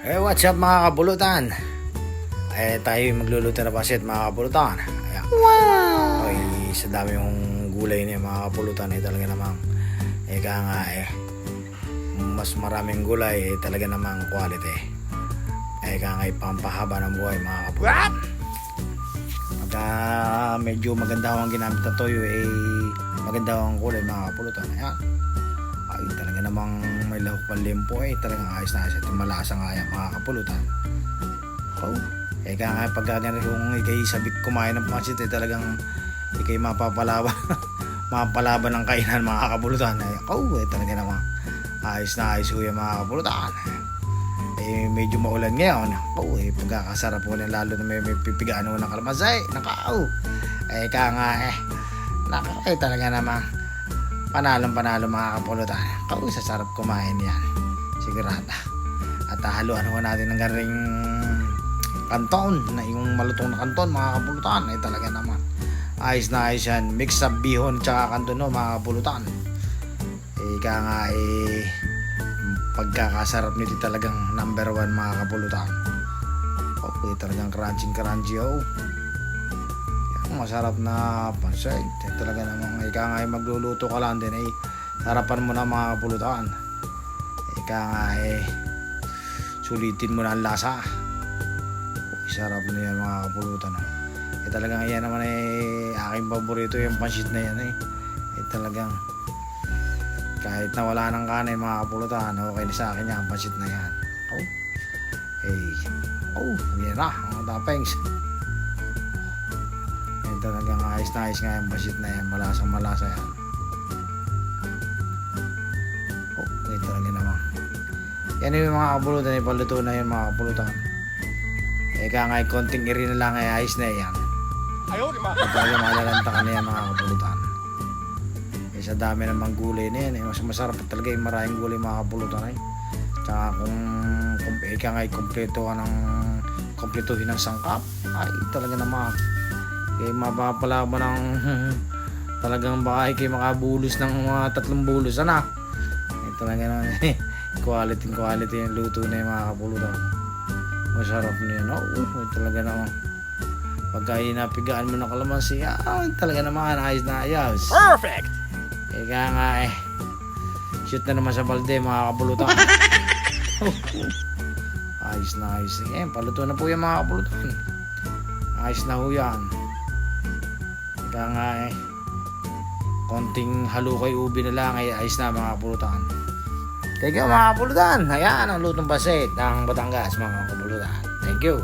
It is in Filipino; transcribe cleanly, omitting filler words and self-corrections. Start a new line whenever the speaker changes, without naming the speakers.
What's up mga kabulutan? Tayo magluluto na pasit mga kabulutan. Ayan. Wow! Sa dami yung gulay niya mga kabulutan talaga namang mas maraming gulay talaga namang quality. Pampahaba ng buhay mga kabulutan. Pagka medyo maganda ang ginamit na toyo maganda ang kulay mga kabulutan. Ayan. Talaga namang may lahok palimpo talagang ayos na ayos at malasa nga yan mga kapulutan. Kaya pagka kung ikay sabik kumain ng pansit talagang ikay mapapalaban mapapalaban ng kainan mga kapulutan. Talaga namang ayos na ayos yan mga kapulutan. Medyo maulan ngayon. Pagkakasarap po na lalo na may pipigaan ng kalamansi. Talaga namang panalo mga kapulutan. Sa sarap kumain yan sigurado. At haluan ho natin ng garing kanton na yung malutong na kanton mga kapulutan talaga naman ayos na ayos yan. Mix up bihon tsaka kanton mga kapulutan. Pagkakasarap nito talagang number 1 mga kapulutan. Talagang crunchy masarap na pansit. Talaga namang magluluto ka lang din harapan mo na mga kapulutan. Sulitin mo na ang lasa. Sarap na yan mga kapulutan. Talagang yan naman aking paborito yung pansit na yan talagang kahit na wala ng kanin mga kapulutan okay na sa akin yan pansit na yan. Yan na mga tapengs. Talagang ayos na ayos nga yung pansit na yan. Malasang malasa yan. Talaga naman yan yung mga kapulutan paluto na yun mga kapulutan. Konting iri na lang ayos na yan. Talaga malalanta ka na yan mga kapulutan. Sa dami namang gulay na yan mas masarap talaga yung maraming gulay mga kapulutan tsaka kung kompleto ka ng kompletuhin ng sangkap talaga naman mapapalaban ng talagang baka kayo makabulos ng mga 3 bulos talaga naman quality yung luto na yung mga kapulutan. Masarap na yun talaga naman pagka napigaan mo ng kalamansi talaga naman ayos na ayos.
Perfect!
Shoot na naman sa balde mga kapulutan. Ayos na ayos paluto na po yung mga kapulutan. Ayos na ho yan. Konting halo kay ubi na lang ayos na mga kapulutan. Thank you mga kapulutan. Ayan ang lutong pasit ng Batangas mga kapulutan. Thank you.